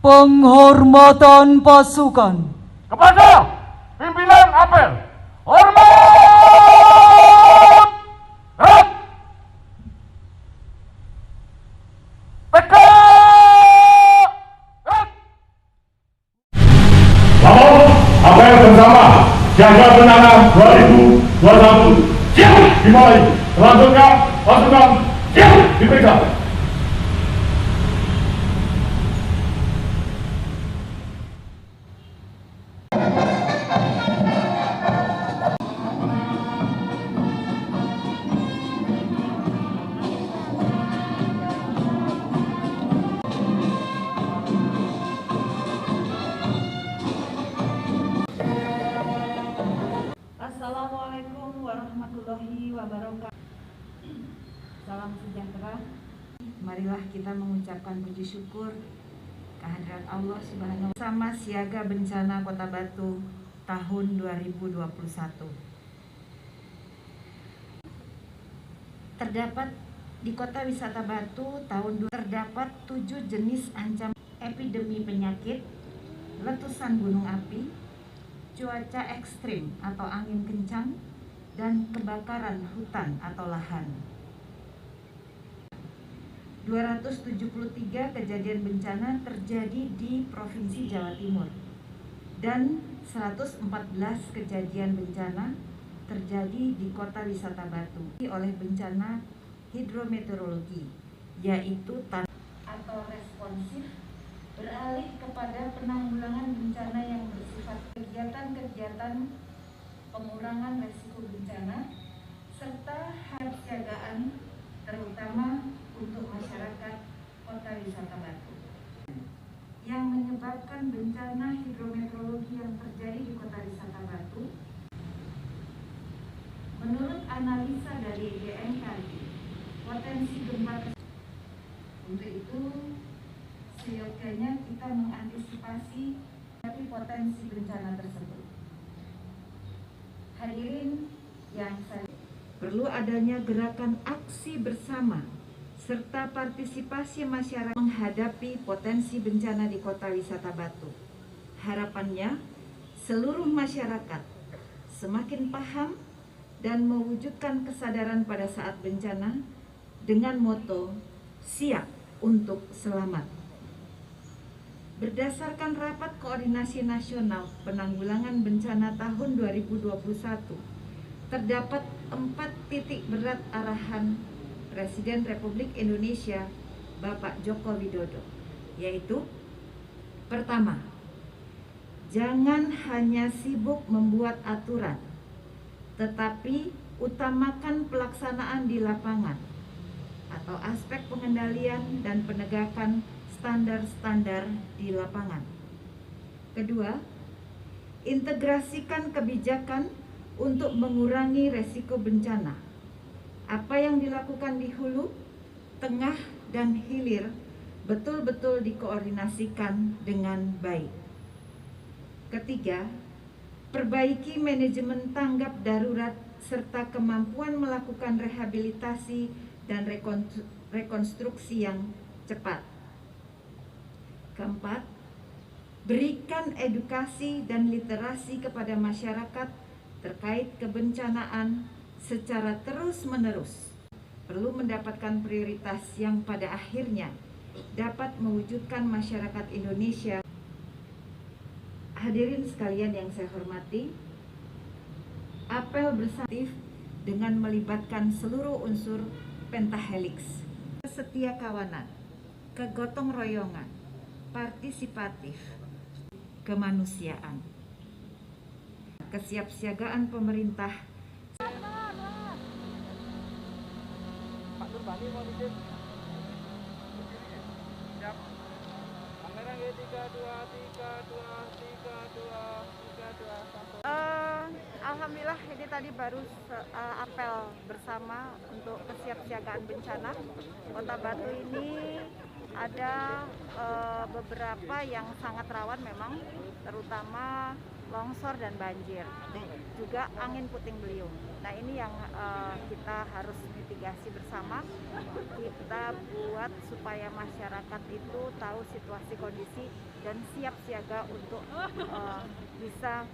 Penghormatan pasukan kepada pimpinan apel. Hormat! Red! PK! Red! Bangun apel bersama jaga benangan 2021. Siap dimulai. Selanjutnya pasukan siap diperiksa. Assalamualaikum warahmatullahi wabarakatuh. Salam sejahtera. Marilah kita mengucapkan puji syukur kehadirat Allah Subhanahu wa Ta'ala sama siaga bencana Kota Batu tahun 2021. Terdapat di Kota Wisata Batu terdapat 7 jenis ancaman epidemi penyakit, letusan gunung api, cuaca ekstrim atau angin kencang, dan kebakaran hutan atau lahan. 273 kejadian bencana terjadi di Provinsi Jawa Timur dan 114 kejadian bencana terjadi di Kota Wisata Batu oleh bencana hidrometeorologi, yaitu atau responsif, beralih kepada penanggulangan bencana yang bersifat kegiatan-kegiatan pengurangan resiko bencana serta kesiagaan terutama untuk masyarakat Kota Wisata Batu yang menyebabkan bencana hidrometeorologi yang terjadi di Kota Wisata Batu. Menurut analisa dari BMKG, potensi gempa untuk itu seyogyanya kita mengantisipasi potensi bencana tersebut. Hadirin yang saya perlu adanya gerakan aksi bersama serta partisipasi masyarakat menghadapi potensi bencana di Kota Wisata Batu. Harapannya seluruh masyarakat semakin paham dan mewujudkan kesadaran pada saat bencana dengan moto siap untuk selamat. Berdasarkan Rapat Koordinasi Nasional Penanggulangan Bencana tahun 2021, terdapat 4 titik berat arahan Presiden Republik Indonesia Bapak Joko Widodo, yaitu: pertama, jangan hanya sibuk membuat aturan, tetapi utamakan pelaksanaan di lapangan atau aspek pengendalian dan penegakan standar-standar di lapangan. Kedua, integrasikan kebijakan untuk mengurangi resiko bencana. Apa yang dilakukan di hulu, tengah, dan hilir betul-betul dikoordinasikan dengan baik. Ketiga, perbaiki manajemen tanggap darurat serta kemampuan melakukan rehabilitasi dan rekonstruksi yang cepat. Keempat, berikan edukasi dan literasi kepada masyarakat terkait kebencanaan secara terus-menerus. Perlu mendapatkan prioritas yang pada akhirnya dapat mewujudkan masyarakat Indonesia. Hadirin sekalian yang saya hormati, apel bersama dengan melibatkan seluruh unsur pentahelix, setia kawanan, kegotong royongan, partisipatif, kemanusiaan, kesiapsiagaan pemerintah. Pak Turbani mau bikin. Siap. Kamera G 3 2 3 2 3 2 3 2 1. Alhamdulillah ini tadi baru apel bersama untuk kesiapsiagaan bencana. Kota Batu ini ada beberapa yang sangat rawan memang, terutama longsor dan banjir, juga angin puting beliung. Nah ini yang kita harus mitigasi. mitigasi bersama. Kita buat supaya masyarakat itu tahu situasi kondisi dan siap siaga untuk bisa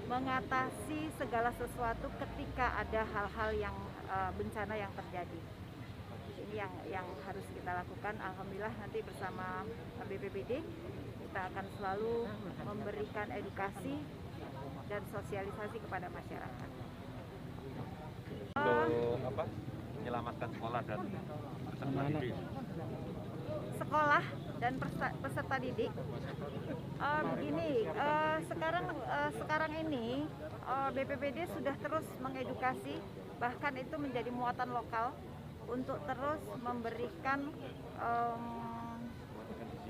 mengatasi segala sesuatu ketika ada hal-hal yang bencana yang terjadi. Ini yang harus kita lakukan. Alhamdulillah nanti bersama BPBD kita akan selalu memberikan edukasi dan sosialisasi kepada masyarakat. Untuk menyelamatkan sekolah dan peserta didik. Sekolah dan peserta didik. Begini, sekarang ini BPBD sudah terus mengedukasi, bahkan itu menjadi muatan lokal untuk terus memberikan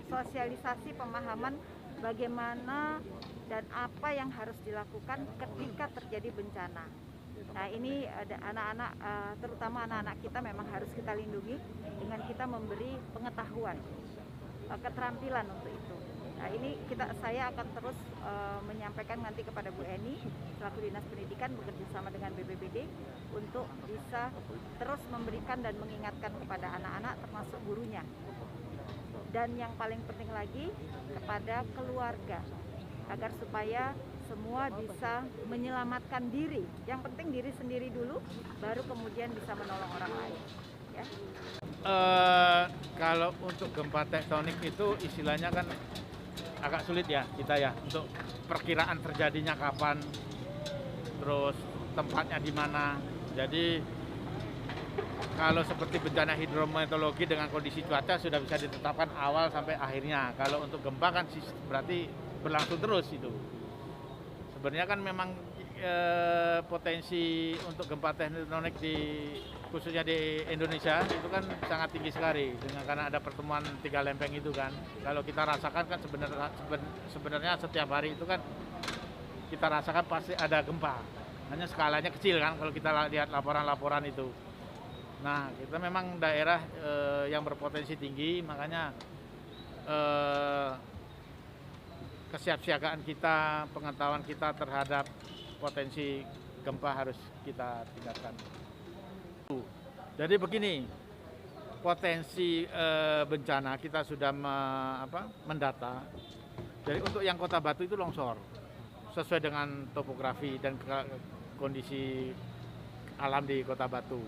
sosialisasi pemahaman bagaimana dan apa yang harus dilakukan ketika terjadi bencana. Nah, ini ada anak-anak, terutama anak-anak kita memang harus kita lindungi dengan kita memberi pengetahuan, keterampilan untuk itu. Nah, ini saya akan terus menyampaikan nanti kepada Bu Eni selaku Dinas Pendidikan bekerja sama dengan BPBD untuk bisa terus memberikan dan mengingatkan kepada anak-anak termasuk gurunya. Dan yang paling penting lagi kepada keluarga agar supaya semua bisa menyelamatkan diri. Yang penting diri sendiri dulu, baru kemudian bisa menolong orang lain. Ya. Kalau untuk gempa tektonik itu istilahnya kan agak sulit ya kita ya untuk perkiraan terjadinya kapan, terus tempatnya di mana. Jadi kalau seperti bencana hidrometeorologi dengan kondisi cuaca sudah bisa ditetapkan awal sampai akhirnya. Kalau untuk gempa kan berarti berlangsung terus itu. Sebenarnya kan memang potensi untuk gempa tektonik khususnya di Indonesia itu kan sangat tinggi sekali karena ada pertemuan 3 lempeng itu kan. Kalau kita rasakan kan sebenarnya setiap hari itu kan kita rasakan pasti ada gempa. Hanya skalanya kecil kan kalau kita lihat laporan-laporan itu. Nah, kita memang daerah yang berpotensi tinggi, makanya kesiapsiagaan kita, pengetahuan kita terhadap potensi gempa harus kita tingkatkan. Jadi begini, potensi bencana kita sudah mendata. Jadi untuk yang Kota Batu itu longsor, sesuai dengan topografi dan kondisi alam di Kota Batu.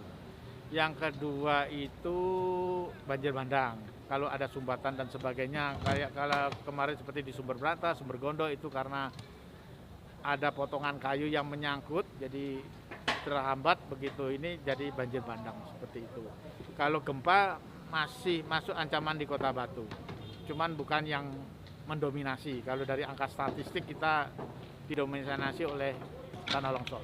Yang kedua itu banjir bandang. Kalau ada sumbatan dan sebagainya, kayak kalau kemarin seperti di Sumber Brata, Sumber Gondo itu karena ada potongan kayu yang menyangkut, jadi terhambat begitu ini jadi banjir bandang seperti itu. Kalau gempa masih masuk ancaman di Kota Batu, cuman bukan yang mendominasi. Kalau dari angka statistik kita didominasi oleh tanah longsor.